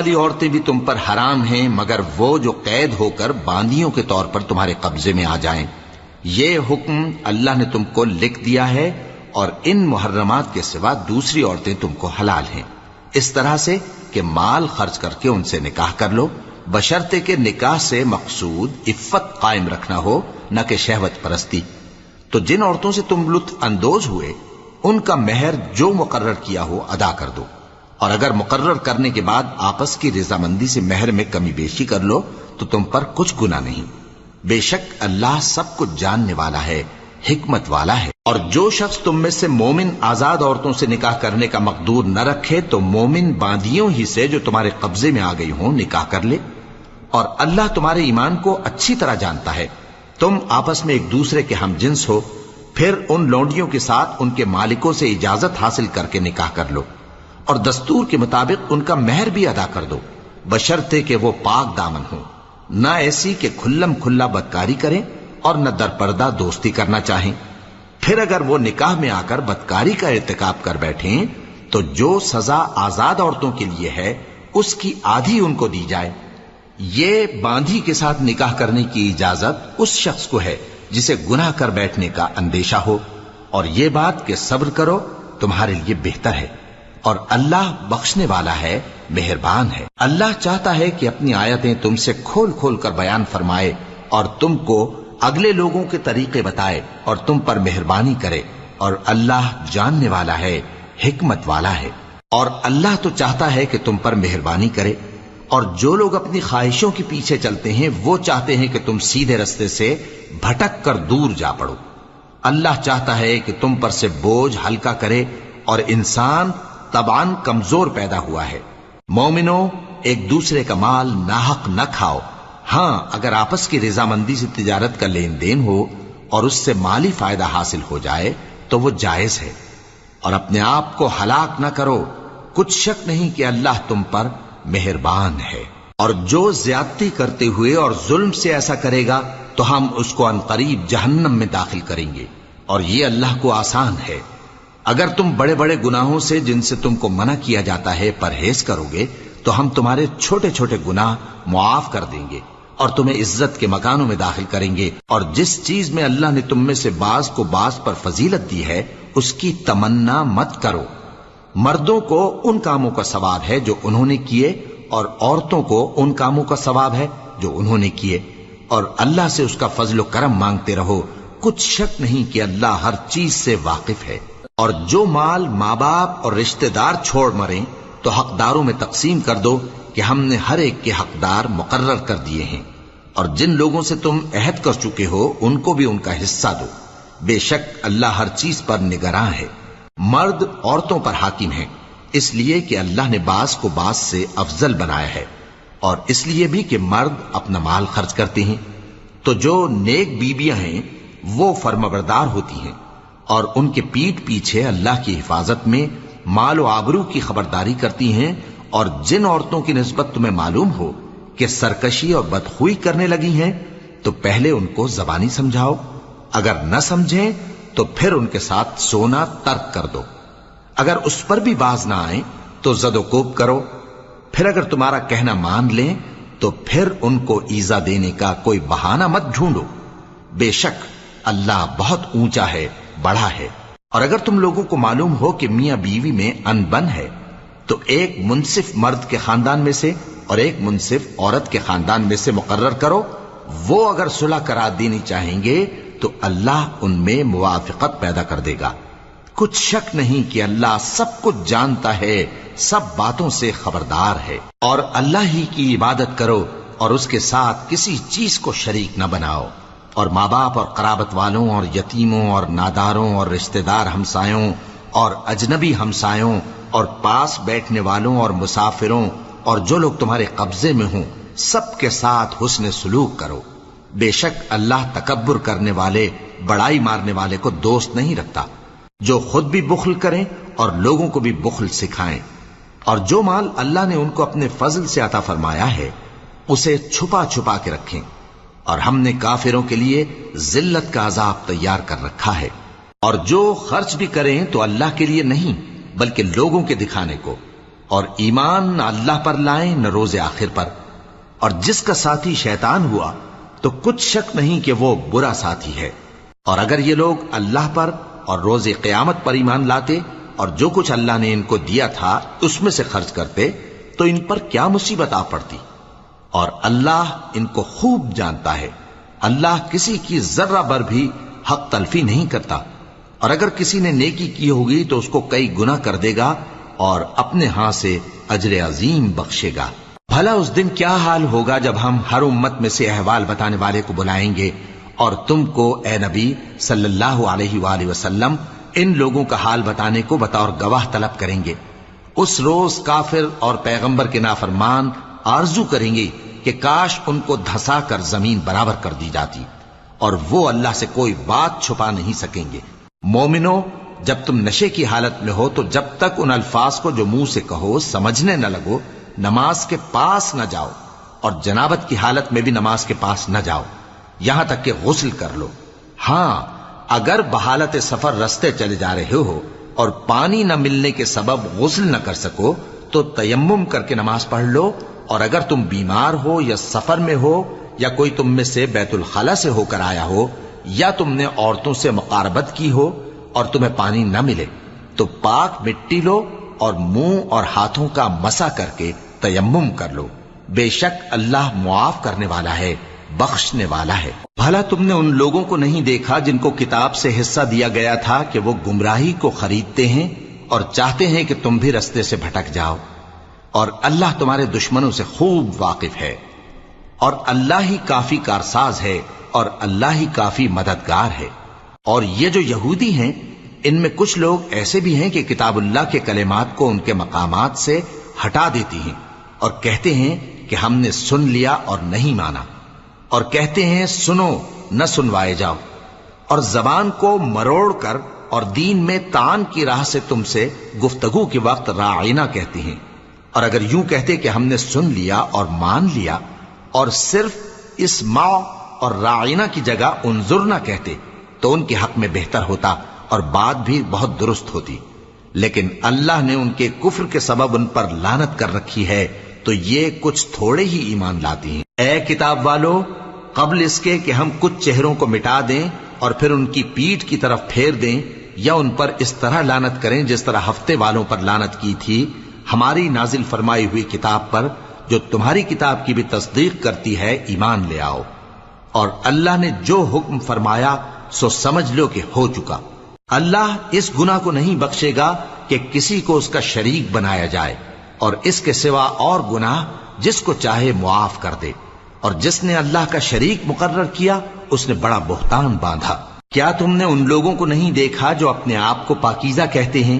والی عورتیں بھی تم پر حرام ہیں مگر وہ جو قید ہو کر باندیوں کے طور پر تمہارے قبضے میں آ جائیں۔ یہ حکم اللہ نے تم کو لکھ دیا ہے، اور ان محرمات کے سوا دوسری عورتیں تم کو حلال ہیں، اس طرح سے کہ مال خرچ کر کے ان سے نکاح کر لو، بشرطے کہ نکاح سے مقصود عفت قائم رکھنا ہو، نہ کہ شہوت پرستی۔ تو جن عورتوں سے تم لطف اندوز ہوئے ان کا مہر جو مقرر کیا ہو ادا کر دو، اور اگر مقرر کرنے کے بعد آپس کی رضامندی سے مہر میں کمی بیشی کر لو تو تم پر کچھ گناہ نہیں۔ بے شک اللہ سب کچھ جاننے والا ہے، حکمت والا ہے۔ اور جو شخص تم میں سے مومن آزاد عورتوں سے نکاح کرنے کا مقدور نہ رکھے تو مومن باندیوں ہی سے جو تمہارے قبضے میں آ گئی ہوں نکاح کر لے، اور اللہ تمہارے ایمان کو اچھی طرح جانتا ہے۔ تم آپس میں ایک دوسرے کے ہم جنس ہو، پھر ان لونڈیوں کے ساتھ ان کے مالکوں سے اجازت حاصل کر کے نکاح کر لو، اور دستور کے مطابق ان کا مہر بھی ادا کر دو، بشرطے کہ وہ پاک دامن ہوں، نہ ایسی کہ کھلم کھلا بدکاری کریں اور نہ در پردہ دوستی کرنا چاہیں۔ پھر اگر وہ نکاح میں آ کر بدکاری کا ارتکاب کر بیٹھیں تو جو سزا آزاد عورتوں کے لیے ہے اس کی آدھی ان کو دی جائے۔ یہ باندھی کے ساتھ نکاح کرنے کی اجازت اس شخص کو ہے جسے گناہ کر بیٹھنے کا اندیشہ ہو، اور یہ بات کہ صبر کرو تمہارے لیے بہتر ہے، اور اللہ بخشنے والا ہے، مہربان ہے۔ اللہ چاہتا ہے کہ اپنی آیتیں تم سے کھول کھول کر بیان فرمائے اور تم کو اگلے لوگوں کے طریقے بتائے اور تم پر مہربانی کرے، اور اللہ جاننے والا ہے، حکمت والا ہے۔ اور اللہ تو چاہتا ہے کہ تم پر مہربانی کرے، اور جو لوگ اپنی خواہشوں کے پیچھے چلتے ہیں وہ چاہتے ہیں کہ تم سیدھے رستے سے بھٹک کر دور جا پڑو۔ اللہ چاہتا ہے کہ تم پر سے بوجھ ہلکا کرے، اور انسان طبعاً کمزور پیدا ہوا ہے۔ مومنو، ایک دوسرے کا مال ناحق نہ کھاؤ، ہاں اگر آپس کی رضامندی سے تجارت کا لین دین ہو اور اس سے مالی فائدہ حاصل ہو جائے تو وہ جائز ہے، اور اپنے آپ کو ہلاک نہ کرو، کچھ شک نہیں کہ اللہ تم پر مہربان ہے۔ اور جو زیادتی کرتے ہوئے اور ظلم سے ایسا کرے گا تو ہم اس کو عنقریب جہنم میں داخل کریں گے، اور یہ اللہ کو آسان ہے۔ اگر تم بڑے بڑے گناہوں سے جن سے تم کو منع کیا جاتا ہے پرہیز کرو گے تو ہم تمہارے چھوٹے چھوٹے گناہ معاف کر دیں گے اور تمہیں عزت کے مکانوں میں داخل کریں گے۔ اور جس چیز میں اللہ نے تم میں سے بعض کو بعض پر فضیلت دی ہے اس کی تمنا مت کرو۔ مردوں کو ان کاموں کا ثواب ہے جو انہوں نے کیے، اور عورتوں کو ان کاموں کا ثواب ہے جو انہوں نے کیے، اور اللہ سے اس کا فضل و کرم مانگتے رہو، کچھ شک نہیں کہ اللہ ہر چیز سے واقف ہے۔ اور جو مال ماں باپ اور رشتہ دار چھوڑ مریں تو حقداروں میں تقسیم کر دو کہ ہم نے ہر ایک کے حقدار مقرر کر دیے ہیں، اور جن لوگوں سے تم عہد کر چکے ہو ان کو بھی ان کا حصہ دو، بے شک اللہ ہر چیز پر نگراں ہے۔ مرد عورتوں پر حاکم ہیں، اس لیے کہ اللہ نے بعض کو بعض سے افضل بنایا ہے، اور اس لیے بھی کہ مرد اپنا مال خرچ کرتے ہیں۔ تو جو نیک بیویاں ہیں وہ فرمانبردار ہوتی ہیں، اور ان کے پیٹھ پیچھے اللہ کی حفاظت میں مال و آبرو کی خبرداری کرتی ہیں۔ اور جن عورتوں کی نسبت تمہیں معلوم ہو کہ سرکشی اور بدخوئی کرنے لگی ہیں تو پہلے ان کو زبانی سمجھاؤ، اگر نہ سمجھیں تو پھر ان کے ساتھ سونا ترک کر دو۔ اگر اس پر بھی باز نہ آئیں تو زد و کوب کرو، پھر اگر تمہارا کہنا مان لیں تو پھر ان کو ایذا دینے کا کوئی بہانہ مت ڈھونڈو، بے شک اللہ بہت اونچا ہے، بڑا ہے۔ اور اگر تم لوگوں کو معلوم ہو کہ میاں بیوی میں انبن ہے تو ایک منصف مرد کے خاندان میں سے اور ایک منصف عورت کے خاندان میں سے مقرر کرو، وہ اگر صلح کرا دینی چاہیں گے تو اللہ ان میں موافقت پیدا کر دے گا۔ کچھ شک نہیں کہ اللہ سب کچھ جانتا ہے، سب باتوں سے خبردار ہے۔ اور اللہ ہی کی عبادت کرو اور اس کے ساتھ کسی چیز کو شریک نہ بناؤ، اور ماں باپ اور قرابت والوں اور یتیموں اور ناداروں اور رشتہ دار ہمسایوں اور اجنبی ہمسایوں اور پاس بیٹھنے والوں اور مسافروں اور جو لوگ تمہارے قبضے میں ہوں سب کے ساتھ حسن سلوک کرو، بے شک اللہ تکبر کرنے والے، بڑائی مارنے والے کو دوست نہیں رکھتا۔ جو خود بھی بخل کریں اور لوگوں کو بھی بخل سکھائیں، اور جو مال اللہ نے ان کو اپنے فضل سے عطا فرمایا ہے اسے چھپا چھپا کے رکھیں، اور ہم نے کافروں کے لیے ذلت کا عذاب تیار کر رکھا ہے۔ اور جو خرچ بھی کریں تو اللہ کے لیے نہیں بلکہ لوگوں کے دکھانے کو، اور ایمان نہ اللہ پر لائیں نہ روز آخر پر، اور جس کا ساتھی شیطان ہوا تو کچھ شک نہیں کہ وہ برا ساتھی ہے۔ اور اگر یہ لوگ اللہ پر اور روز قیامت پر ایمان لاتے اور جو کچھ اللہ نے ان کو دیا تھا اس میں سے خرچ کرتے تو ان پر کیا مصیبت آ پڑتی، اور اللہ ان کو خوب جانتا ہے۔ اللہ کسی کی ذرہ بر بھی حق تلفی نہیں کرتا، اور اگر کسی نے نیکی کی ہوگی تو اس کو کئی گنا کر دے گا اور اپنے ہاں سے اجر عظیم بخشے گا۔ بھلا اس دن کیا حال ہوگا جب ہم ہر امت میں سے احوال بتانے والے کو بلائیں گے اور تم کو اے نبی صلی اللہ علیہ وآلہ وسلم ان لوگوں کا حال بتانے کو بطور گواہ طلب کریں گے۔ اس روز کافر اور پیغمبر کے نافرمان آرزو کریں گے کہ کاش ان کو دھسا کر زمین برابر کر دی جاتی، اور وہ اللہ سے کوئی بات چھپا نہیں سکیں گے۔ مومنو، جب تم نشے کی حالت میں ہو تو جب تک ان الفاظ کو جو منہ سے کہو سمجھنے نہ لگو نماز کے پاس نہ جاؤ، اور جنابت کی حالت میں بھی نماز کے پاس نہ جاؤ یہاں تک کہ غسل کر لو۔ ہاں، اگر بحالت سفر رستے چلے جا رہے ہو اور پانی نہ ملنے کے سبب غسل نہ کر سکو تو تیمم کر کے نماز پڑھ لو، اور اگر تم بیمار ہو یا سفر میں ہو یا کوئی تم میں سے بیت الخلا سے ہو کر آیا ہو یا تم نے عورتوں سے مقاربت کی ہو اور تمہیں پانی نہ ملے تو پاک مٹی لو اور منہ اور ہاتھوں کا مسح کر کے تیمم کر لو، بے شک اللہ معاف کرنے والا ہے، بخشنے والا ہے۔ بھلا تم نے ان لوگوں کو نہیں دیکھا جن کو کتاب سے حصہ دیا گیا تھا کہ وہ گمراہی کو خریدتے ہیں اور چاہتے ہیں کہ تم بھی رستے سے بھٹک جاؤ، اور اللہ تمہارے دشمنوں سے خوب واقف ہے، اور اللہ ہی کافی کارساز ہے اور اللہ ہی کافی مددگار ہے۔ اور یہ جو یہودی ہیں ان میں کچھ لوگ ایسے بھی ہیں کہ کتاب اللہ کے کلمات کو ان کے مقامات سے ہٹا دیتی ہیں اور کہتے ہیں کہ ہم نے سن لیا اور نہیں مانا، اور کہتے ہیں سنو نہ سنوائے جاؤ، اور زبان کو مروڑ کر اور دین میں طعن کی راہ سے تم سے گفتگو کے وقت راعینا کہتے ہیں، اور اگر یوں کہتے کہ ہم نے سن لیا اور مان لیا اور صرف اسمع اور راعینا کی جگہ انظرنا کہتے تو ان کے حق میں بہتر ہوتا اور بات بھی بہت درست ہوتی، لیکن اللہ نے ان کے کفر کے سبب ان پر لعنت کر رکھی ہے تو یہ کچھ تھوڑے ہی ایمان لاتی ہیں۔ اے کتاب والو، قبل اس کے کہ ہم کچھ چہروں کو مٹا دیں اور پھر ان کی پیٹھ کی طرف پھیر دیں یا ان پر اس طرح لعنت کریں جس طرح ہفتے والوں پر لعنت کی تھی، ہماری نازل فرمائی ہوئی کتاب پر جو تمہاری کتاب کی بھی تصدیق کرتی ہے ایمان لے آؤ، اور اللہ نے جو حکم فرمایا سو سمجھ لو کہ ہو چکا۔ اللہ اس گناہ کو نہیں بخشے گا کہ کسی کو اس کا شریک بنایا جائے، اور اس کے سوا اور گناہ جس کو چاہے معاف کر دے، اور جس نے اللہ کا شریک مقرر کیا اس نے بڑا بہتان باندھا۔ کیا تم نے ان لوگوں کو نہیں دیکھا جو اپنے آپ کو پاکیزہ کہتے ہیں؟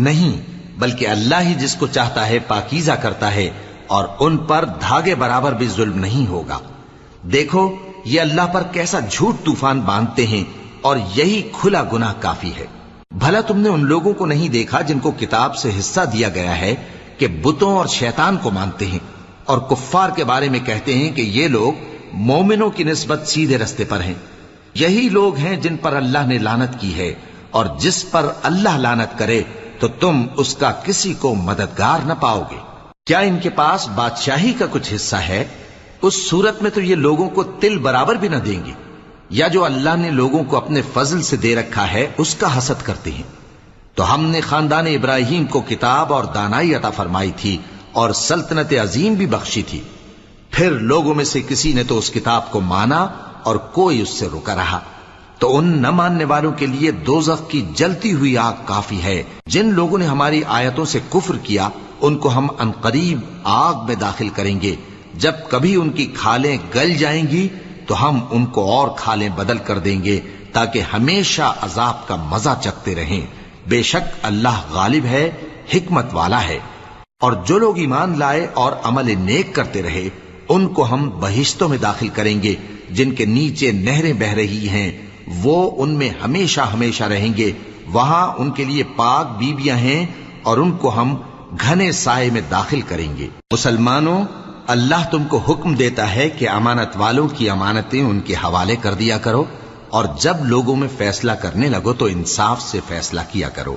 نہیں، بلکہ اللہ ہی جس کو چاہتا ہے پاکیزہ کرتا ہے، اور ان پر دھاگے برابر بھی ظلم نہیں ہوگا۔ دیکھو یہ اللہ پر کیسا جھوٹ طوفان باندھتے ہیں، اور یہی کھلا گناہ کافی ہے۔ بھلا تم نے ان لوگوں کو نہیں دیکھا جن کو کتاب سے حصہ دیا گیا ہے کہ بتوں اور شیطان کو مانتے ہیں، اور کفار کے بارے میں کہتے ہیں کہ یہ لوگ مومنوں کی نسبت سیدھے رستے پر ہیں۔ یہی لوگ ہیں جن پر اللہ نے لعنت کی ہے، اور جس پر اللہ لعنت کرے تو تم اس کا کسی کو مددگار نہ پاؤ گے۔ کیا ان کے پاس بادشاہی کا کچھ حصہ ہے؟ اس صورت میں تو یہ لوگوں کو تل برابر بھی نہ دیں گے، یا جو اللہ نے لوگوں کو اپنے فضل سے دے رکھا ہے اس کا حسد کرتے ہیں۔ تو ہم نے خاندان ابراہیم کو کتاب اور دانائی عطا فرمائی تھی اور سلطنت عظیم بھی بخشی تھی، پھر لوگوں میں سے کسی نے تو اس کتاب کو مانا اور کوئی اس سے رکا رہا، تو ان نہ ماننے والوں کے لیے دوزخ کی جلتی ہوئی آگ کافی ہے۔ جن لوگوں نے ہماری آیتوں سے کفر کیا ان کو ہم عنقریب آگ میں داخل کریں گے، جب کبھی ان کی کھالیں گل جائیں گی تو ہم ان کو اور کھالیں بدل کر دیں گے تاکہ ہمیشہ عذاب کا مزہ چکھتے رہیں۔ بے شک اللہ غالب ہے، حکمت والا ہے۔ اور جو لوگ ایمان لائے اور عمل نیک کرتے رہے ان کو ہم بہشتوں میں داخل کریں گے جن کے نیچے نہریں بہ رہی ہیں، وہ ان میں ہمیشہ ہمیشہ رہیں گے، وہاں ان کے لیے پاک بیویاں ہیں اور ان کو ہم گھنے سائے میں داخل کریں گے۔ مسلمانوں، اللہ تم کو حکم دیتا ہے کہ امانت والوں کی امانتیں ان کے حوالے کر دیا کرو، اور جب لوگوں میں فیصلہ کرنے لگو تو انصاف سے فیصلہ کیا کرو۔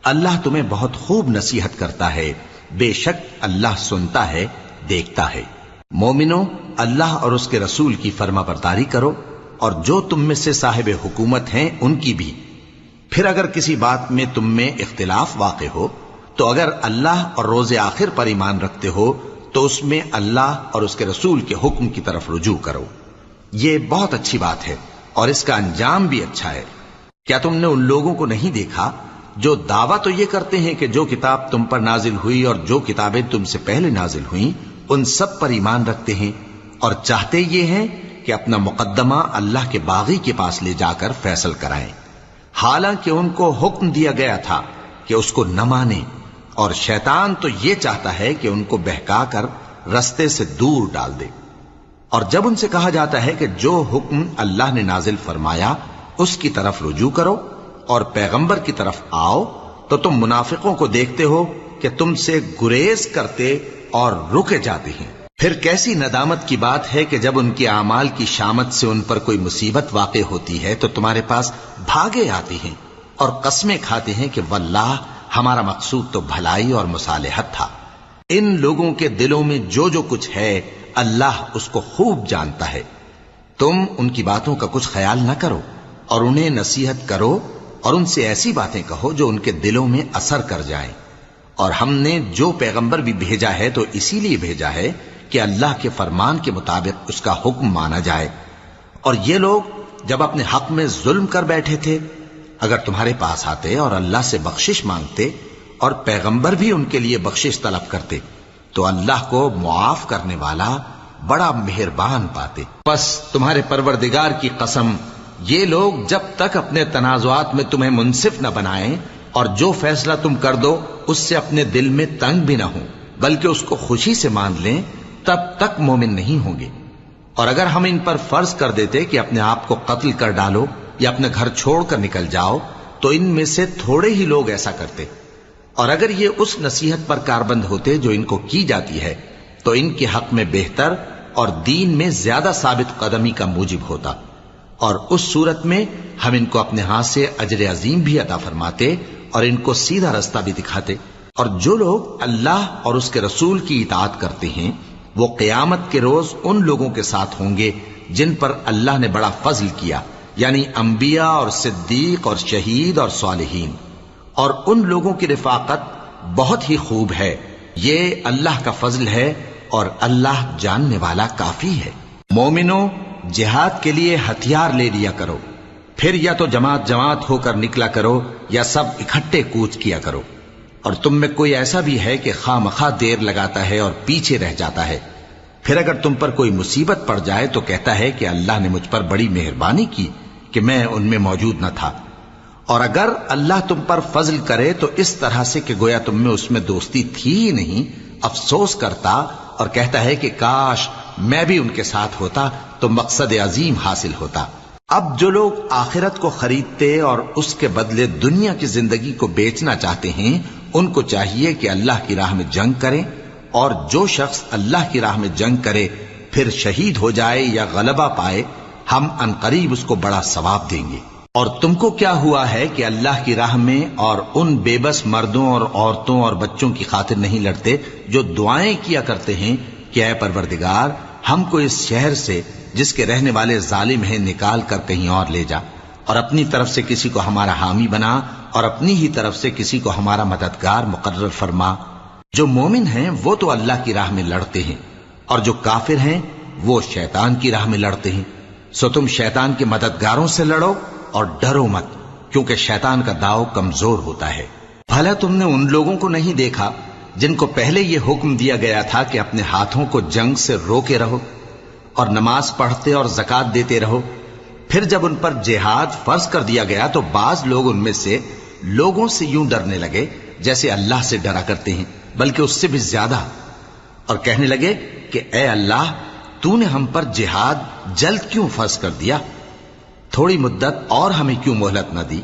اللہ تمہیں بہت خوب نصیحت کرتا ہے، بے شک اللہ سنتا ہے، دیکھتا ہے۔ مومنو، اللہ اور اس کے رسول کی فرما برداری کرو، اور جو تم میں سے صاحب حکومت ہیں ان کی بھی۔ پھر اگر کسی بات میں تم میں اختلاف واقع ہو تو اگر اللہ اور روز آخر پر ایمان رکھتے ہو تو اس میں اللہ اور اس کے رسول کے حکم کی طرف رجوع کرو۔ یہ بہت اچھی بات ہے اور اس کا انجام بھی اچھا ہے۔ کیا تم نے ان لوگوں کو نہیں دیکھا جو دعویٰ تو یہ کرتے ہیں کہ جو کتاب تم پر نازل ہوئی اور جو کتابیں تم سے پہلے نازل ہوئیں ان سب پر ایمان رکھتے ہیں، اور چاہتے یہ ہیں کہ اپنا مقدمہ اللہ کے باغی کے پاس لے جا کر فیصل کرائیں، حالانکہ ان کو حکم دیا گیا تھا کہ اس کو نہ مانیں، اور شیطان تو یہ چاہتا ہے کہ ان کو بہکا کر رستے سے دور ڈال دے۔ اور جب ان سے کہا جاتا ہے کہ جو حکم اللہ نے نازل فرمایا اس کی طرف رجوع کرو اور پیغمبر کی طرف آؤ، تو تم منافقوں کو دیکھتے ہو کہ تم سے گریز کرتے اور رکے جاتے ہیں۔ پھر کیسی ندامت کی بات ہے کہ جب ان کے اعمال کی شامت سے ان پر کوئی مصیبت واقع ہوتی ہے تو تمہارے پاس بھاگے آتے ہیں اور قسمیں کھاتے ہیں کہ واللہ ہمارا مقصود تو بھلائی اور مصالحت تھا۔ ان لوگوں کے دلوں میں جو جو کچھ ہے اللہ اس کو خوب جانتا ہے۔ تم ان کی باتوں کا کچھ خیال نہ کرو اور انہیں نصیحت کرو اور ان سے ایسی باتیں کہو جو ان کے دلوں میں اثر کر جائیں۔ اور ہم نے جو پیغمبر بھی بھیجا ہے تو اسی لیے بھیجا ہے کہ اللہ کے فرمان کے مطابق اس کا حکم مانا جائے۔ اور یہ لوگ جب اپنے حق میں ظلم کر بیٹھے تھے، اگر تمہارے پاس آتے اور اللہ سے بخشش مانگتے اور پیغمبر بھی ان کے لیے بخشش طلب کرتے تو اللہ کو معاف کرنے والا بڑا مہربان پاتے۔ پس تمہارے پروردگار کی قسم، یہ لوگ جب تک اپنے تنازعات میں تمہیں منصف نہ بنائیں اور جو فیصلہ تم کر دو اس سے اپنے دل میں تنگ بھی نہ ہوں بلکہ اس کو خوشی سے مان لیں، تب تک مومن نہیں ہوں گے۔ اور اگر ہم ان پر فرض کر دیتے کہ اپنے آپ کو قتل کر ڈالو یا اپنے گھر چھوڑ کر نکل جاؤ تو ان میں سے تھوڑے ہی لوگ ایسا کرتے، اور اگر یہ اس نصیحت پر کاربند ہوتے جو ان کو کی جاتی ہے تو ان کے حق میں بہتر اور دین میں زیادہ ثابت قدمی کا موجب ہوتا، اور اس صورت میں ہم ان کو اپنے ہاتھ سے اجر عظیم بھی عطا فرماتے اور ان کو سیدھا رستہ بھی دکھاتے۔ اور جو لوگ اللہ اور اس کے رسول کی اطاعت کرتے ہیں وہ قیامت کے روز ان لوگوں کے ساتھ ہوں گے جن پر اللہ نے بڑا فضل کیا، یعنی انبیاء اور صدیق اور شہید اور صالحین، اور ان لوگوں کی رفاقت بہت ہی خوب ہے۔ یہ اللہ کا فضل ہے اور اللہ جاننے والا کافی ہے۔ مومنو، جہاد کے لیے ہتھیار لے لیا کرو، پھر یا تو جماعت جماعت ہو کر نکلا کرو یا سب اکٹھے کوچ کیا کرو۔ اور تم میں کوئی ایسا بھی ہے کہ خواہ مخواہ دیر لگاتا ہے اور پیچھے رہ جاتا ہے، پھر اگر تم پر کوئی مصیبت پڑ جائے تو کہتا ہے کہ اللہ نے مجھ پر بڑی مہربانی کی کہ میں ان میں موجود نہ تھا۔ اور اگر اللہ تم پر فضل کرے تو اس طرح سے کہ گویا تم میں اس میں دوستی تھی ہی نہیں، افسوس کرتا اور کہتا ہے کہ کاش میں بھی ان کے ساتھ ہوتا تو مقصد عظیم حاصل ہوتا۔ اب جو لوگ آخرت کو خریدتے اور اس کے بدلے دنیا کی زندگی کو بیچنا چاہتے ہیں ان کو چاہیے کہ اللہ کی راہ میں جنگ کریں، اور جو شخص اللہ کی راہ میں جنگ کرے پھر شہید ہو جائے یا غلبہ پائے ہم عنقریب اس کو بڑا ثواب دیں گے۔ اور تم کو کیا ہوا ہے کہ اللہ کی راہ میں اور ان بے بس مردوں اور عورتوں اور بچوں کی خاطر نہیں لڑتے جو دعائیں کیا کرتے ہیں کہ اے پروردگار ہم کو اس شہر سے جس کے رہنے والے ظالم ہیں نکال کر کہیں اور لے جا، اور اپنی طرف سے کسی کو ہمارا حامی بنا اور اپنی ہی طرف سے کسی کو ہمارا مددگار مقرر فرما۔ جو مومن ہیں وہ تو اللہ کی راہ میں لڑتے ہیں اور جو کافر ہیں وہ شیطان کی راہ میں لڑتے ہیں، سو تم شیطان کے مددگاروں سے لڑو اور ڈرو مت، کیونکہ شیطان کا داؤ کمزور ہوتا ہے۔ بھلا تم نے ان لوگوں کو نہیں دیکھا جن کو پہلے یہ حکم دیا گیا تھا کہ اپنے ہاتھوں کو جنگ سے روکے رہو اور نماز پڑھتے اور زکوٰۃ دیتے رہو، پھر جب ان پر جہاد فرض کر دیا گیا تو بعض لوگ ان میں سے لوگوں سے یوں ڈرنے لگے جیسے اللہ سے ڈرا کرتے ہیں، بلکہ اس سے بھی زیادہ، اور کہنے لگے کہ اے اللہ تو نے ہم پر جہاد جلد کیوں فرض کر دیا، تھوڑی مدت اور ہمیں کیوں مہلت نہ دی۔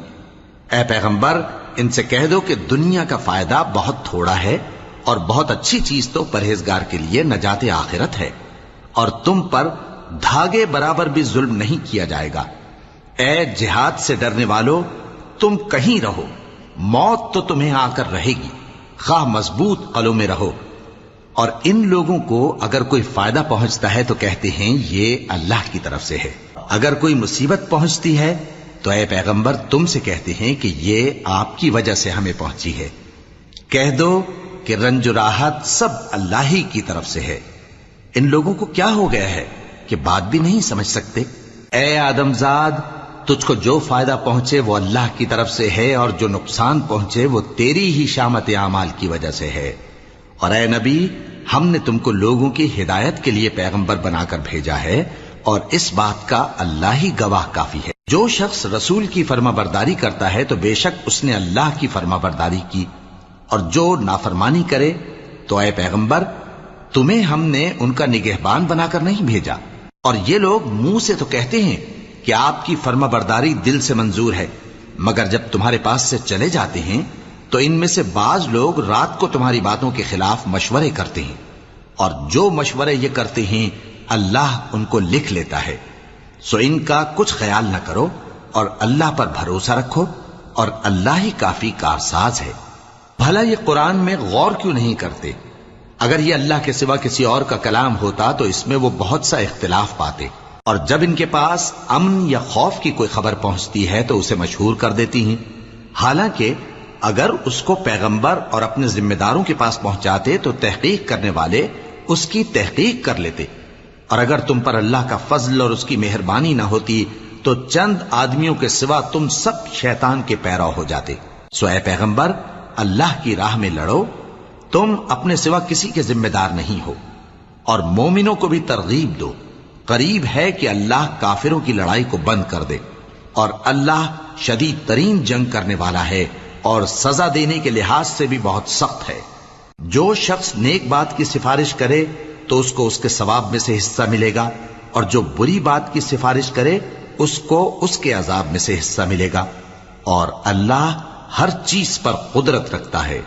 اے پیغمبر ان سے کہہ دو کہ دنیا کا فائدہ بہت تھوڑا ہے اور بہت اچھی چیز تو پرہیزگار کے لیے نجات آخرت ہے، اور تم پر دھاگے برابر بھی ظلم نہیں کیا جائے گا۔ اے جہاد سے ڈرنے والو، تم کہیں رہو، موت تو تمہیں آ کر رہے گی، خواہ مضبوط قلعوں میں رہو. اور ان لوگوں کو اگر کوئی فائدہ پہنچتا ہے تو کہتے ہیں یہ اللہ کی طرف سے ہے. اگر کوئی مصیبت پہنچتی ہے تو اے پیغمبر تم سے کہتے ہیں کہ یہ آپ کی وجہ سے ہمیں پہنچی ہے. کہہ دو کہ رنج و راحت سب اللہ ہی کی طرف سے ہے. ان لوگوں کو کیا ہو گیا ہے کہ بات بھی نہیں سمجھ سکتے؟ اے آدم زاد، تجھ کو جو فائدہ پہنچے وہ اللہ کی طرف سے ہے، اور جو نقصان پہنچے وہ تیری ہی شامت اعمال کی وجہ سے ہے. اور اے نبی، ہم نے تم کو لوگوں کی ہدایت کے لیے پیغمبر بنا کر بھیجا ہے، اور اس بات کا اللہ ہی گواہ کافی ہے. جو شخص رسول کی فرما برداری کرتا ہے تو بے شک اس نے اللہ کی فرما برداری کی، اور جو نافرمانی کرے تو اے پیغمبر تمہیں ہم نے ان کا نگہبان بنا کر نہیں بھیجا. اور یہ لوگ منہ سے تو کہتے ہیں کہ آپ کی فرما برداری دل سے منظور ہے، مگر جب تمہارے پاس سے چلے جاتے ہیں تو ان میں سے بعض لوگ رات کو تمہاری باتوں کے خلاف مشورے کرتے ہیں، اور جو مشورے یہ کرتے ہیں اللہ ان کو لکھ لیتا ہے. سو ان کا کچھ خیال نہ کرو اور اللہ پر بھروسہ رکھو، اور اللہ ہی کافی کارساز ہے. بھلا یہ قرآن میں غور کیوں نہیں کرتے؟ اگر یہ اللہ کے سوا کسی اور کا کلام ہوتا تو اس میں وہ بہت سا اختلاف پاتے. اور جب ان کے پاس امن یا خوف کی کوئی خبر پہنچتی ہے تو اسے مشہور کر دیتی ہیں، حالانکہ اگر اس کو پیغمبر اور اپنے ذمہ داروں کے پاس پہنچاتے تو تحقیق کرنے والے اس کی تحقیق کر لیتے. اور اگر تم پر اللہ کا فضل اور اس کی مہربانی نہ ہوتی تو چند آدمیوں کے سوا تم سب شیطان کے پیرو ہو جاتے. سو اے پیغمبر، اللہ کی راہ میں لڑو، تم اپنے سوا کسی کے ذمہ دار نہیں ہو. اور مومنوں کو بھی ترغیب دو، قریب ہے کہ اللہ کافروں کی لڑائی کو بند کر دے، اور اللہ شدید ترین جنگ کرنے والا ہے اور سزا دینے کے لحاظ سے بھی بہت سخت ہے. جو شخص نیک بات کی سفارش کرے تو اس کو اس کے ثواب میں سے حصہ ملے گا، اور جو بری بات کی سفارش کرے اس کو اس کے عذاب میں سے حصہ ملے گا. اور اللہ ہر چیز پر قدرت رکھتا ہے.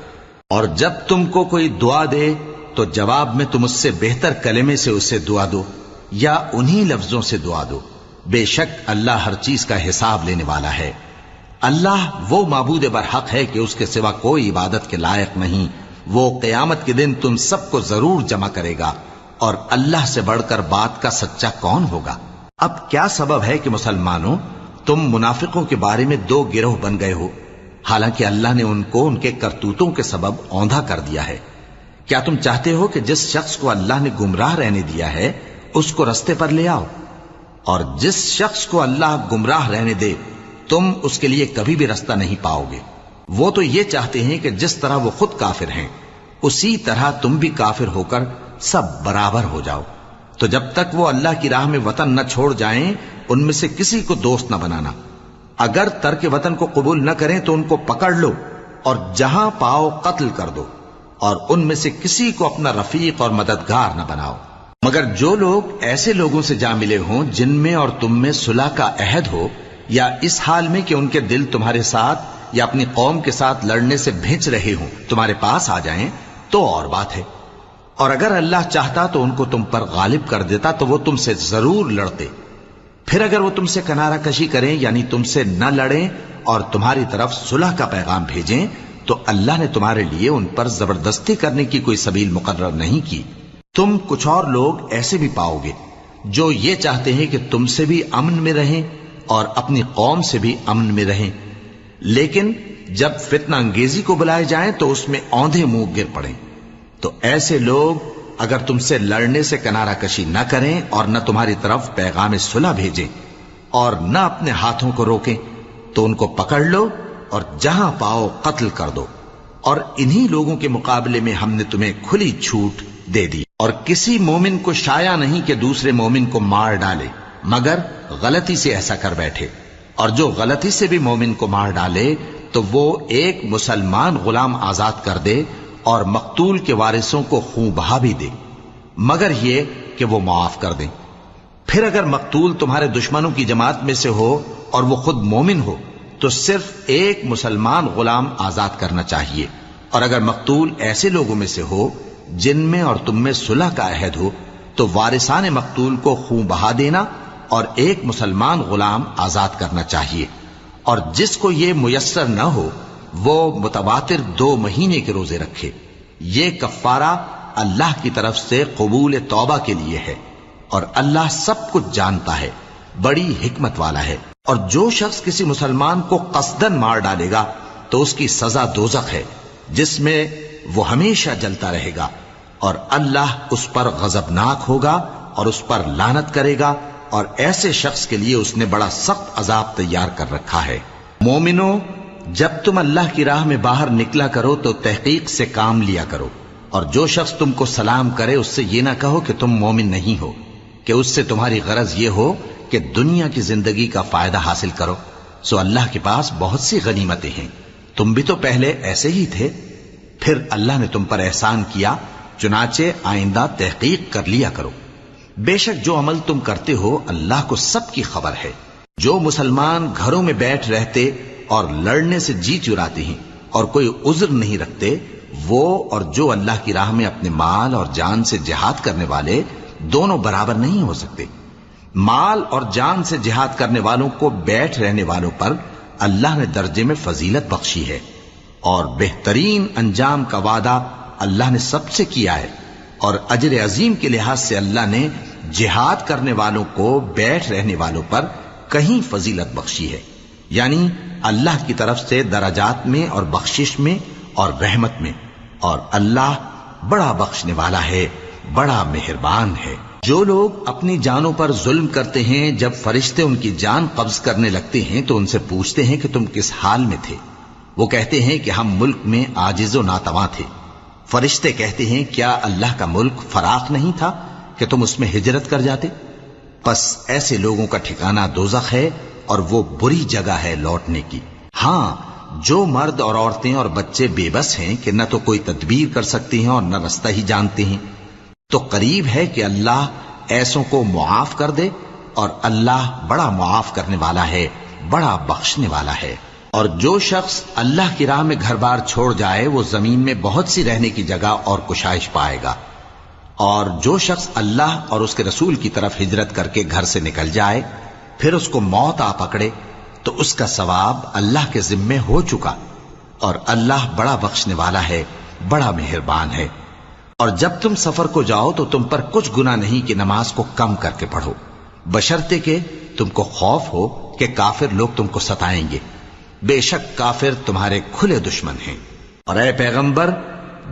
اور جب تم کو کوئی دعا دے تو جواب میں تم اس سے بہتر کلمے سے اسے دعا دو یا انہی لفظوں سے دعا دو. بے شک اللہ ہر چیز کا حساب لینے والا ہے. اللہ وہ معبود برحق ہے کہ اس کے سوا کوئی عبادت کے لائق نہیں. وہ قیامت کے دن تم سب کو ضرور جمع کرے گا، اور اللہ سے بڑھ کر بات کا سچا کون ہوگا؟ اب کیا سبب ہے کہ مسلمانوں تم منافقوں کے بارے میں دو گروہ بن گئے ہو، حالانکہ اللہ نے ان کو ان کے کرتوتوں کے سبب اوندھا کر دیا ہے؟ کیا تم چاہتے ہو کہ جس شخص کو اللہ نے گمراہ رہنے دیا ہے اس کو رستے پر لے آؤ، اور جس شخص کو اللہ گمراہ رہنے دے تم اس کے لیے کبھی بھی رستہ نہیں پاؤ گے؟ وہ تو یہ چاہتے ہیں کہ جس طرح وہ خود کافر ہیں اسی طرح تم بھی کافر ہو کر سب برابر ہو جاؤ. تو جب تک وہ اللہ کی راہ میں وطن نہ چھوڑ جائیں ان میں سے کسی کو دوست نہ بنانا. اگر ترک وطن کو قبول نہ کریں تو ان کو پکڑ لو اور جہاں پاؤ قتل کر دو، اور ان میں سے کسی کو اپنا رفیق اور مددگار نہ بناؤ. مگر جو لوگ ایسے لوگوں سے جا ملے ہوں جن میں اور تم میں صلح کا عہد ہو، یا اس حال میں کہ ان کے دل تمہارے ساتھ یا اپنی قوم کے ساتھ لڑنے سے بھنچ رہے ہوں، تمہارے پاس آ جائیں تو اور بات ہے. اور اگر اللہ چاہتا تو ان کو تم پر غالب کر دیتا تو وہ تم سے ضرور لڑتے. پھر اگر وہ تم سے کنارہ کشی کریں یعنی تم سے نہ لڑیں اور تمہاری طرف صلح کا پیغام بھیجیں تو اللہ نے تمہارے لیے ان پر زبردستی کرنے کی کوئی سبیل مقرر نہیں کی. تم کچھ اور لوگ ایسے بھی پاؤ گے جو یہ چاہتے ہیں کہ تم سے بھی امن میں رہیں اور اپنی قوم سے بھی امن میں رہیں، لیکن جب فتنہ انگیزی کو بلائے جائیں تو اس میں اوندھے منہ گر پڑیں. تو ایسے لوگ اگر تم سے لڑنے سے کنارہ کشی نہ کریں اور نہ تمہاری طرف پیغام صلح بھیجیں اور نہ اپنے ہاتھوں کو روکیں تو ان کو پکڑ لو اور جہاں پاؤ قتل کر دو. اور انہی لوگوں کے مقابلے میں ہم نے تمہیں کھلی چھوٹ دے دی. اور کسی مومن کو شایع نہیں کہ دوسرے مومن کو مار ڈالے مگر غلطی سے ایسا کر بیٹھے، اور جو غلطی سے بھی مومن کو مار ڈالے تو وہ ایک مسلمان غلام آزاد کر دے اور مقتول کے وارثوں کو خون بہا بھی دے، مگر یہ کہ وہ معاف کر دیں. پھر اگر مقتول تمہارے دشمنوں کی جماعت میں سے ہو اور وہ خود مومن ہو تو صرف ایک مسلمان غلام آزاد کرنا چاہیے. اور اگر مقتول ایسے لوگوں میں سے ہو جن میں اور تم میں صلح کا عہد ہو تو وارثان مقتول کو خون بہا دینا اور ایک مسلمان غلام آزاد کرنا چاہیے. اور جس کو یہ میسر نہ ہو وہ متواتر 2 مہینے کے روزے رکھے. یہ کفارہ اللہ کی طرف سے قبول توبہ کے لیے ہے، اور اللہ سب کچھ جانتا ہے، بڑی حکمت والا ہے. اور جو شخص کسی مسلمان کو قصدن مار ڈالے گا تو اس کی سزا دوزخ ہے، جس میں وہ ہمیشہ جلتا رہے گا، اور اللہ اس پر غضبناک ہوگا اور اس پر لعنت کرے گا، اور ایسے شخص کے لیے اس نے بڑا سخت عذاب تیار کر رکھا ہے. مومنو، جب تم اللہ کی راہ میں باہر نکلا کرو تو تحقیق سے کام لیا کرو، اور جو شخص تم کو سلام کرے اس سے یہ نہ کہو کہ تم مومن نہیں ہو، کہ اس سے تمہاری غرض یہ ہو کہ دنیا کی زندگی کا فائدہ حاصل کرو. سو اللہ کے پاس بہت سی غنیمتیں ہیں، تم بھی تو پہلے ایسے ہی تھے، پھر اللہ نے تم پر احسان کیا، چنانچہ آئندہ تحقیق کر لیا کرو. بے شک جو عمل تم کرتے ہو اللہ کو سب کی خبر ہے. جو مسلمان گھروں میں بیٹھ رہتے اور لڑنے سے جی چراتے ہیں اور کوئی عذر نہیں رکھتے، وہ اور جو اللہ کی راہ میں اپنے مال اور جان سے جہاد کرنے والے دونوں برابر نہیں ہو سکتے. مال اور جان سے جہاد کرنے والوں کو بیٹھ رہنے والوں پر اللہ نے درجے میں فضیلت بخشی ہے، اور بہترین انجام کا وعدہ اللہ نے سب سے کیا ہے. اور اجر عظیم کے لحاظ سے اللہ نے جہاد کرنے والوں کو بیٹھ رہنے والوں پر کہیں فضیلت بخشی ہے، یعنی اللہ کی طرف سے درجات میں اور بخشش میں اور رحمت میں. اور اللہ بڑا بخشنے والا ہے، بڑا مہربان ہے. جو لوگ اپنی جانوں پر ظلم کرتے ہیں، جب فرشتے ان کی جان قبض کرنے لگتے ہیں تو ان سے پوچھتے ہیں کہ تم کس حال میں تھے؟ وہ کہتے ہیں کہ ہم ملک میں عاجز و ناتواں تھے. فرشتے کہتے ہیں کیا اللہ کا ملک فراخ نہیں تھا کہ تم اس میں ہجرت کر جاتے؟ پس ایسے لوگوں کا ٹھکانہ دوزخ ہے، اور وہ بری جگہ ہے لوٹنے کی. ہاں، جو مرد اور عورتیں اور بچے بے بس ہیں کہ نہ تو کوئی تدبیر کر سکتے ہیں اور نہ رستہ ہی جانتے ہیں، تو قریب ہے کہ اللہ ایسوں کو معاف کر دے، اور اللہ بڑا معاف کرنے والا ہے، بڑا بخشنے والا ہے. اور جو شخص اللہ کی راہ میں گھر بار چھوڑ جائے وہ زمین میں بہت سی رہنے کی جگہ اور کشائش پائے گا. اور جو شخص اللہ اور اس کے رسول کی طرف ہجرت کر کے گھر سے نکل جائے پھر اس کو موت آ پکڑے تو اس کا ثواب اللہ کے ذمے ہو چکا، اور اللہ بڑا بخشنے والا ہے، بڑا مہربان ہے. اور جب تم سفر کو جاؤ تو تم پر کچھ گناہ نہیں کہ نماز کو کم کر کے پڑھو، بشرطے کہ تم کو خوف ہو کہ کافر لوگ تم کو ستائیں گے. بے شک کافر تمہارے کھلے دشمن ہیں. اور اے پیغمبر،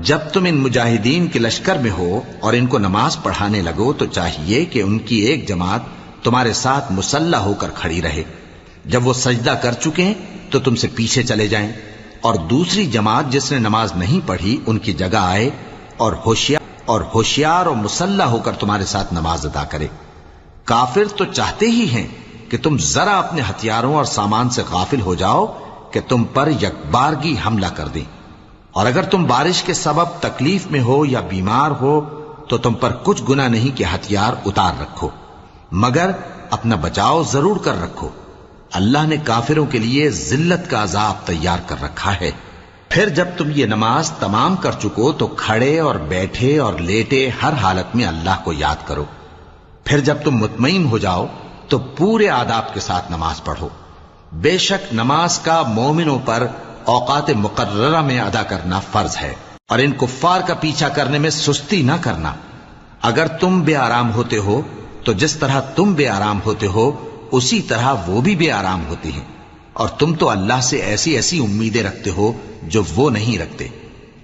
جب تم ان مجاہدین کے لشکر میں ہو اور ان کو نماز پڑھانے لگو تو چاہیے کہ ان کی ایک جماعت تمہارے ساتھ مسلح ہو کر کھڑی رہے. جب وہ سجدہ کر چکے تو تم سے پیچھے چلے جائیں، اور دوسری جماعت جس نے نماز نہیں پڑھی ان کی جگہ آئے اور ہوشیار اور مسلح ہو کر تمہارے ساتھ نماز ادا کرے. کافر تو چاہتے ہی ہیں کہ تم ذرا اپنے ہتھیاروں اور سامان سے غافل ہو جاؤ کہ تم پر یکبارگی حملہ کر دیں. اور اگر تم بارش کے سبب تکلیف میں ہو یا بیمار ہو تو تم پر کچھ گناہ نہیں کہ ہتھیار اتار رکھو، مگر اپنا بچاؤ ضرور کر رکھو. اللہ نے کافروں کے لیے ذلت کا عذاب تیار کر رکھا ہے. پھر جب تم یہ نماز تمام کر چکو تو کھڑے اور بیٹھے اور لیٹے ہر حالت میں اللہ کو یاد کرو. پھر جب تم مطمئن ہو جاؤ تو پورے آداب کے ساتھ نماز پڑھو. بے شک نماز کا مومنوں پر اوقات مقررہ میں ادا کرنا فرض ہے، اور ان کفار کا پیچھا کرنے میں سستی نہ کرنا. اگر تم بے آرام ہوتے ہو تو جس طرح تم بے آرام ہوتے ہو اسی طرح وہ بھی بے آرام ہوتے ہیں، اور تم تو اللہ سے ایسی ایسی امیدیں رکھتے ہو جو وہ نہیں رکھتے،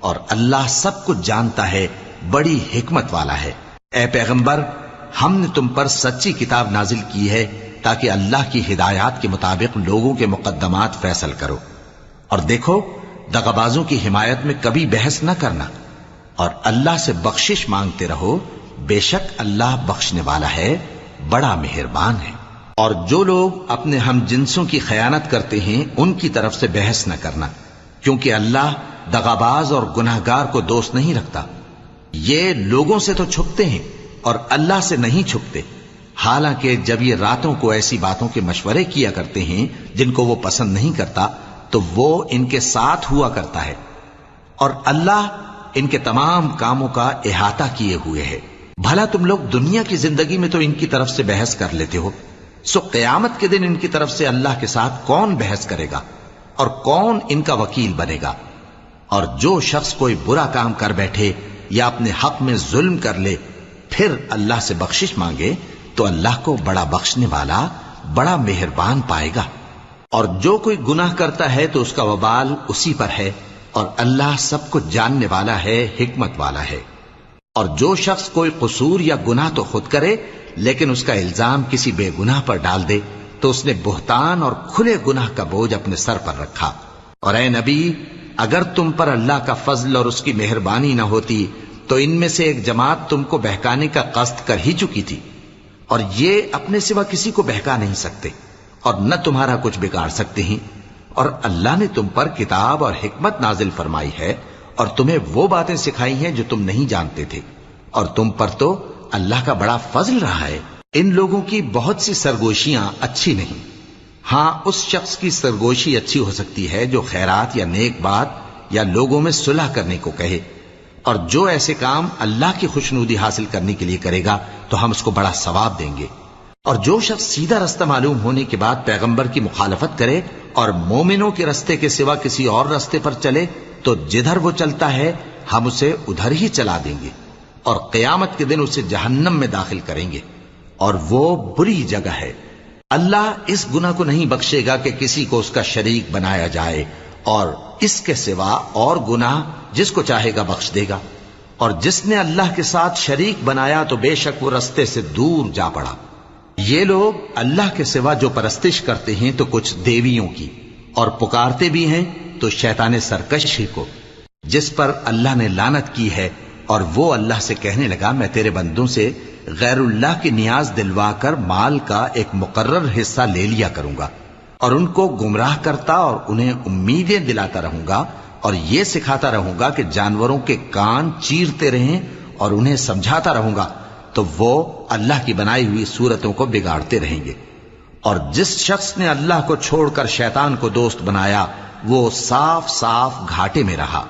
اور اللہ سب کچھ جانتا ہے، بڑی حکمت والا ہے. اے پیغمبر، ہم نے تم پر سچی کتاب نازل کی ہے تاکہ اللہ کی ہدایات کے مطابق لوگوں کے مقدمات فیصل کرو. اور دیکھو، دغابازوں کی حمایت میں کبھی بحث نہ کرنا، اور اللہ سے بخشش مانگتے رہو. بے شک اللہ بخشنے والا ہے، بڑا مہربان ہے. اور جو لوگ اپنے ہم جنسوں کی خیانت کرتے ہیں ان کی طرف سے بحث نہ کرنا، کیونکہ اللہ دغاباز اور گناہگار کو دوست نہیں رکھتا. یہ لوگوں سے تو چھپتے ہیں اور اللہ سے نہیں چھپتے، حالانکہ جب یہ راتوں کو ایسی باتوں کے مشورے کیا کرتے ہیں جن کو وہ پسند نہیں کرتا تو وہ ان کے ساتھ ہوا کرتا ہے، اور اللہ ان کے تمام کاموں کا احاطہ کیے ہوئے ہے. بھلا تم لوگ دنیا کی زندگی میں تو ان کی طرف سے بحث کر لیتے ہو، سو قیامت کے دن ان کی طرف سے اللہ کے ساتھ کون بحث کرے گا؟ اور کون ان کا وکیل بنے گا؟ اور جو شخص کوئی برا کام کر بیٹھے یا اپنے حق میں ظلم کر لے پھر اللہ سے بخشش مانگے تو اللہ کو بڑا بخشنے والا بڑا مہربان پائے گا۔ اور جو کوئی گناہ کرتا ہے تو اس کا وبال اسی پر ہے، اور اللہ سب کچھ جاننے والا ہے، حکمت والا ہے۔ اور جو شخص کوئی قصور یا گناہ تو خود کرے لیکن اس کا الزام کسی بے گناہ پر ڈال دے تو اس نے بہتان اور کھلے گناہ کا بوجھ اپنے سر پر رکھا۔ اور اے نبی، اگر تم پر اللہ کا فضل اور اس کی مہربانی نہ ہوتی تو ان میں سے ایک جماعت تم کو بہکانے کا قصد کر ہی چکی تھی، اور یہ اپنے سوا کسی کو بہکا نہیں سکتے اور نہ تمہارا کچھ بگاڑ سکتے ہیں۔ اور اللہ نے تم پر کتاب اور حکمت نازل فرمائی ہے اور تمہیں وہ باتیں سکھائی ہیں جو تم نہیں جانتے تھے، اور تم پر تو اللہ کا بڑا فضل رہا ہے۔ ان لوگوں کی بہت سی سرگوشیاں اچھی نہیں، ہاں اس شخص کی سرگوشی اچھی ہو سکتی ہے جو خیرات یا نیک بات یا لوگوں میں صلح کرنے کو کہے، اور جو ایسے کام اللہ کی خوشنودی حاصل کرنے کے لیے کرے گا تو ہم اس کو بڑا ثواب دیں گے۔ اور جو شخص سیدھا رستہ معلوم ہونے کے بعد پیغمبر کی مخالفت کرے اور مومنوں کے رستے کے سوا کسی اور رستے پر چلے تو جدھر وہ چلتا ہے ہم اسے ادھر ہی چلا دیں گے، اور قیامت کے دن اسے جہنم میں داخل کریں گے، اور وہ بری جگہ ہے۔ اللہ اس گناہ کو نہیں بخشے گا کہ کسی کو اس کا شریک بنایا جائے، اور اس کے سوا اور گناہ جس کو چاہے گا بخش دے گا، اور جس نے اللہ کے ساتھ شریک بنایا تو بے شک وہ رستے سے دور جا پڑا۔ یہ لوگ اللہ کے سوا جو پرستش کرتے ہیں تو کچھ دیویوں کی، اور پکارتے بھی ہیں تو شیطان سرکشی کو، جس پر اللہ نے لعنت کی ہے، اور وہ اللہ سے کہنے لگا میں تیرے بندوں سے غیر اللہ کی نیاز دلوا کر مال کا ایک مقرر حصہ لے لیا کروں گا، اور ان کو گمراہ کرتا اور انہیں امیدیں دلاتا رہوں گا، اور یہ سکھاتا رہوں گا کہ جانوروں کے کان چیرتے رہیں، اور انہیں سمجھاتا رہوں گا تو وہ اللہ کی بنائی ہوئی صورتوں کو بگاڑتے رہیں گے۔ اور جس شخص نے اللہ کو چھوڑ کر شیطان کو دوست بنایا وہ صاف صاف گھاٹے میں رہا۔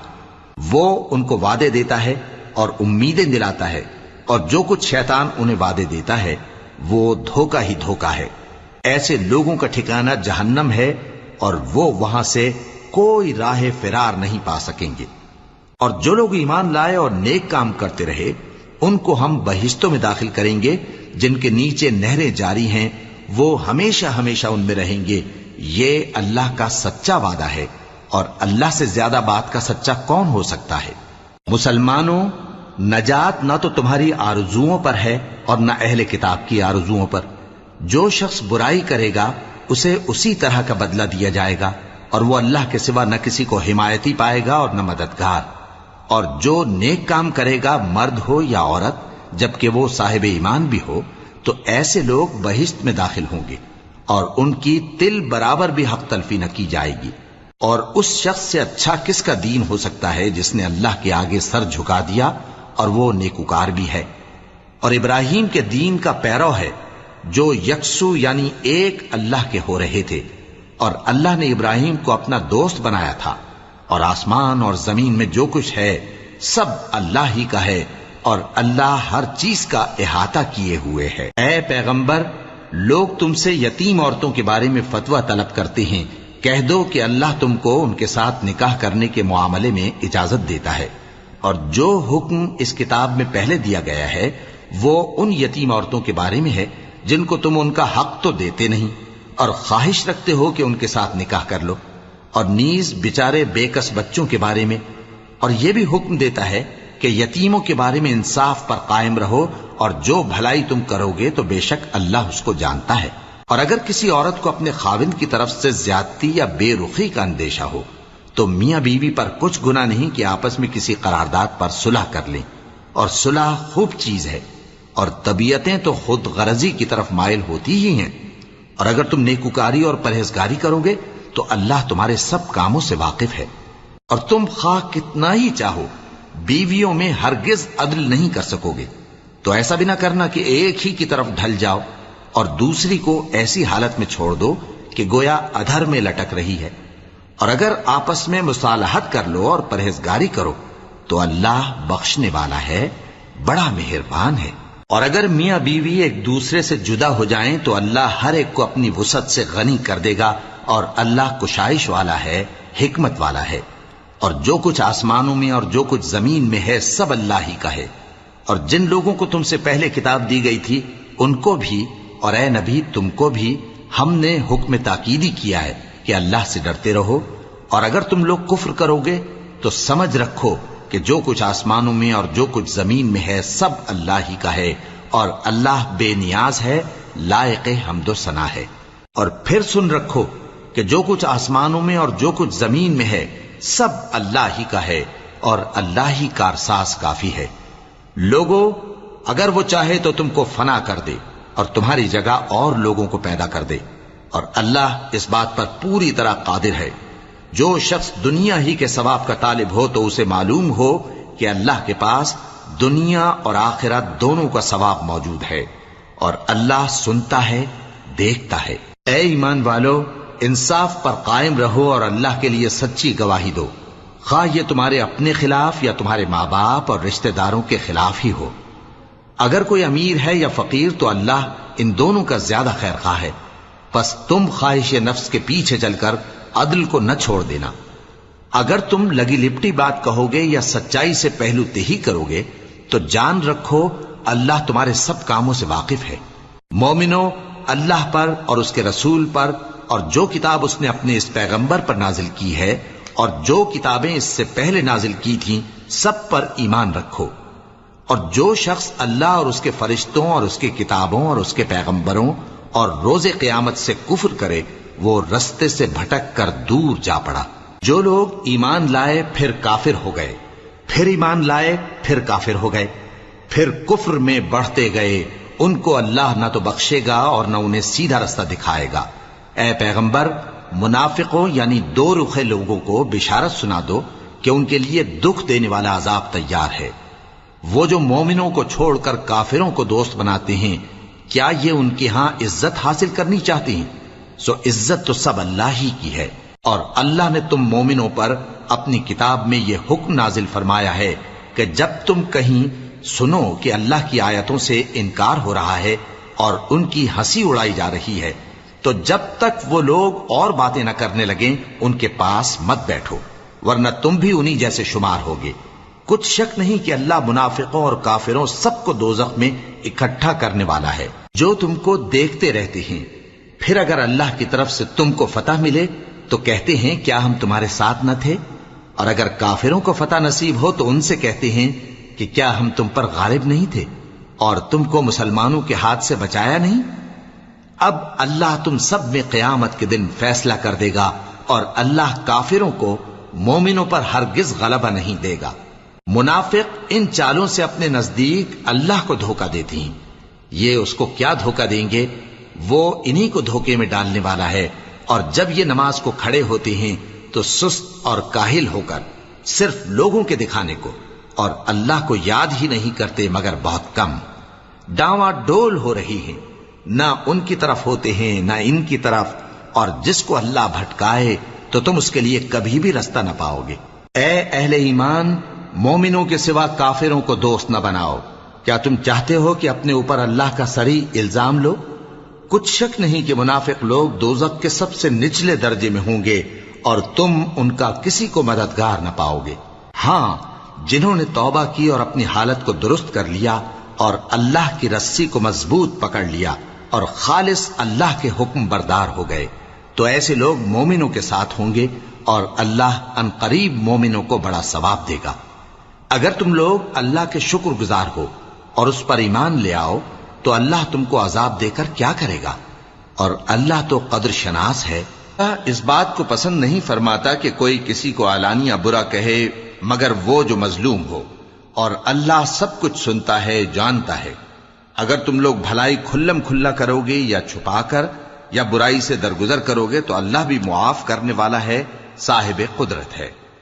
وہ ان کو وعدے دیتا ہے اور امیدیں دلاتا ہے، اور جو کچھ شیطان انہیں وعدے دیتا ہے وہ دھوکہ ہی دھوکہ ہے۔ ایسے لوگوں کا ٹھکانہ جہنم ہے، اور وہ وہاں سے کوئی راہ فرار نہیں پا سکیں گے۔ اور جو لوگ ایمان لائے اور نیک کام کرتے رہے ان کو ہم بہشتوں میں داخل کریں گے جن کے نیچے نہریں جاری ہیں، وہ ہمیشہ ہمیشہ ان میں رہیں گے۔ یہ اللہ کا سچا وعدہ ہے، اور اللہ سے زیادہ بات کا سچا کون ہو سکتا ہے؟ مسلمانوں، نجات نہ تو تمہاری آرزوؤں پر ہے اور نہ اہل کتاب کی آرزوؤں پر۔ جو شخص برائی کرے گا اسے اسی طرح کا بدلہ دیا جائے گا، اور وہ اللہ کے سوا نہ کسی کو حمایتی پائے گا اور نہ مددگار۔ اور جو نیک کام کرے گا مرد ہو یا عورت جبکہ وہ صاحب ایمان بھی ہو تو ایسے لوگ بہشت میں داخل ہوں گے، اور ان کی تل برابر بھی حق تلفی نہ کی جائے گی۔ اور اس شخص سے اچھا کس کا دین ہو سکتا ہے جس نے اللہ کے آگے سر جھکا دیا اور وہ نیکوکار بھی ہے، اور ابراہیم کے دین کا پیرو ہے جو یکسو یعنی ایک اللہ کے ہو رہے تھے، اور اللہ نے ابراہیم کو اپنا دوست بنایا تھا۔ اور آسمان اور زمین میں جو کچھ ہے سب اللہ ہی کا ہے، اور اللہ ہر چیز کا احاطہ کیے ہوئے ہے۔ اے پیغمبر، لوگ تم سے یتیم عورتوں کے بارے میں فتویٰ طلب کرتے ہیں، کہہ دو کہ اللہ تم کو ان کے ساتھ نکاح کرنے کے معاملے میں اجازت دیتا ہے، اور جو حکم اس کتاب میں پہلے دیا گیا ہے وہ ان یتیم عورتوں کے بارے میں ہے جن کو تم ان کا حق تو دیتے نہیں، اور خواہش رکھتے ہو کہ ان کے ساتھ نکاح کر لو، اور نیز بیچارے بے کس بچوں کے بارے میں۔ اور یہ بھی حکم دیتا ہے کہ یتیموں کے بارے میں انصاف پر قائم رہو، اور جو بھلائی تم کرو گے تو بے شک اللہ اس کو جانتا ہے۔ اور اگر کسی عورت کو اپنے خاوند کی طرف سے زیادتی یا بے رخی کا اندیشہ ہو تو میاں بیوی پر کچھ گناہ نہیں کہ آپس میں کسی قرارداد پر صلح کر لیں، اور صلح خوب چیز ہے، اور طبیعتیں تو خود غرضی کی طرف مائل ہوتی ہی ہیں۔ اور اگر تم نیکوکاری اور پرہیزگاری کرو گے تو اللہ تمہارے سب کاموں سے واقف ہے۔ اور تم خواہ کتنا ہی چاہو بیویوں میں ہرگز عدل نہیں کر سکو گے، تو ایسا بھی نہ کرنا کہ ایک ہی کی طرف ڈھل جاؤ اور دوسری کو ایسی حالت میں چھوڑ دو کہ گویا ادھر میں لٹک رہی ہے۔ اور اگر آپس میں مصالحت کر لو اور پرہیزگاری کرو تو اللہ بخشنے والا ہے، بڑا مہربان ہے۔ اور اگر میاں بیوی ایک دوسرے سے جدا ہو جائیں تو اللہ ہر ایک کو اپنی وسعت سے غنی کر دے گا، اور اللہ کشائش والا ہے، حکمت والا ہے۔ اور جو کچھ آسمانوں میں اور جو کچھ زمین میں ہے سب اللہ ہی کا ہے۔ اور جن لوگوں کو تم سے پہلے کتاب دی گئی تھی ان کو بھی اور اے نبی تم کو بھی ہم نے حکم تاکیدی کیا ہے کہ اللہ سے ڈرتے رہو، اور اگر تم لوگ کفر کرو گے تو سمجھ رکھو کہ جو کچھ آسمانوں میں اور جو کچھ زمین میں ہے سب اللہ ہی کا ہے، اور اللہ بے نیاز ہے، لائق حمد و ثنا ہے۔ اور پھر سن رکھو کہ جو کچھ آسمانوں میں اور جو کچھ زمین میں ہے سب اللہ ہی کا ہے، اور اللہ ہی کارساز کافی ہے۔ لوگو اگر وہ چاہے تو تم کو فنا کر دے اور تمہاری جگہ اور لوگوں کو پیدا کر دے، اور اللہ اس بات پر پوری طرح قادر ہے۔ جو شخص دنیا ہی کے ثواب کا طالب ہو تو اسے معلوم ہو کہ اللہ کے پاس دنیا اور آخرت دونوں کا ثواب موجود ہے، اور اللہ سنتا ہے، دیکھتا ہے۔ اے ایمان والو، انصاف پر قائم رہو اور اللہ کے لیے سچی گواہی دو، خواہ یہ تمہارے اپنے خلاف یا تمہارے ماں باپ اور رشتہ داروں کے خلاف ہی ہو۔ اگر کوئی امیر ہے یا فقیر تو اللہ ان دونوں کا زیادہ خیر خواہ ہے، پس تم خواہش نفس کے پیچھے چل کر عدل کو نہ چھوڑ دینا۔ اگر تم لگی لپٹی بات کہو گے یا سچائی سے پہلو تہی کرو گے تو جان رکھو اللہ تمہارے سب کاموں سے واقف ہے۔ مومنو، اللہ پر اور اس کے رسول پر اور جو کتاب اس نے اپنے اس پیغمبر پر نازل کی ہے اور جو کتابیں اس سے پہلے نازل کی تھیں سب پر ایمان رکھو۔ اور جو شخص اللہ اور اس کے فرشتوں اور اس کے کتابوں اور اس کے پیغمبروں اور روز قیامت سے کفر کرے وہ رستے سے بھٹک کر دور جا پڑا۔ جو لوگ ایمان لائے پھر کافر ہو گئے، پھر ایمان لائے پھر کافر ہو گئے، پھر کفر میں بڑھتے گئے، ان کو اللہ نہ تو بخشے گا اور نہ انہیں سیدھا رستہ دکھائے گا۔ اے پیغمبر، منافقوں یعنی دو رخے لوگوں کو بشارت سنا دو کہ ان کے لیے دکھ دینے والا عذاب تیار ہے۔ وہ جو مومنوں کو چھوڑ کر کافروں کو دوست بناتے ہیں، کیا یہ ان کے ہاں عزت حاصل کرنی چاہتے ہیں؟ سو عزت تو سب اللہ ہی کی ہے۔ اور اللہ نے تم مومنوں پر اپنی کتاب میں یہ حکم نازل فرمایا ہے کہ جب تم کہیں سنو کہ اللہ کی آیتوں سے انکار ہو رہا ہے اور ان کی ہنسی اڑائی جا رہی ہے تو جب تک وہ لوگ اور باتیں نہ کرنے لگیں ان کے پاس مت بیٹھو، ورنہ تم بھی انہی جیسے شمار ہوگے۔ کچھ شک نہیں کہ اللہ منافقوں اور کافروں سب کو دوزخ میں اکٹھا کرنے والا ہے۔ جو تم کو دیکھتے رہتے ہیں، پھر اگر اللہ کی طرف سے تم کو فتح ملے تو کہتے ہیں کیا ہم تمہارے ساتھ نہ تھے؟ اور اگر کافروں کو فتح نصیب ہو تو ان سے کہتے ہیں کہ کیا ہم تم پر غالب نہیں تھے اور تم کو مسلمانوں کے ہاتھ سے بچایا نہیں؟ اب اللہ تم سب میں قیامت کے دن فیصلہ کر دے گا، اور اللہ کافروں کو مومنوں پر ہرگز غلبہ نہیں دے گا۔ منافق ان چالوں سے اپنے نزدیک اللہ کو دھوکہ دیتے ہیں، یہ اس کو کیا دھوکہ دیں گے؟ وہ انہی کو دھوکے میں ڈالنے والا ہے۔ اور جب یہ نماز کو کھڑے ہوتے ہیں تو سست اور کاہل ہو کر صرف لوگوں کے دکھانے کو، اور اللہ کو یاد ہی نہیں کرتے مگر بہت کم۔ ڈاواں ڈول ہو رہی ہیں، نہ ان کی طرف ہوتے ہیں نہ ان کی طرف، اور جس کو اللہ بھٹکائے تو تم اس کے لیے کبھی بھی رستہ نہ پاؤ گے۔ اے اہل ایمان، مومنوں کے سوا کافروں کو دوست نہ بناؤ۔ کیا تم چاہتے ہو کہ اپنے اوپر اللہ کا صریح الزام لو؟ کچھ شک نہیں کہ منافق لوگ دوزخ کے سب سے نچلے درجے میں ہوں گے اور تم ان کا کسی کو مددگار نہ پاؤ گے۔ ہاں، جنہوں نے توبہ کی اور اپنی حالت کو درست کر لیا اور اللہ کی رسی کو مضبوط پکڑ لیا اور خالص اللہ کے حکم بردار ہو گئے تو ایسے لوگ مومنوں کے ساتھ ہوں گے، اور اللہ ان قریب مومنوں کو بڑا ثواب دے گا۔ اگر تم لوگ اللہ کے شکر گزار ہو اور اس پر ایمان لے آؤ تو اللہ تم کو عذاب دے کر کیا کرے گا، اور اللہ تو قدر شناس ہے۔ اس بات کو پسند نہیں فرماتا کہ کوئی کسی کو علانیہ برا کہے مگر وہ جو مظلوم ہو، اور اللہ سب کچھ سنتا ہے، جانتا ہے۔ اگر تم لوگ بھلائی کھلم کھلا کرو گے یا چھپا کر یا برائی سے درگزر کرو گے تو اللہ بھی معاف کرنے والا ہے، صاحب قدرت ہے۔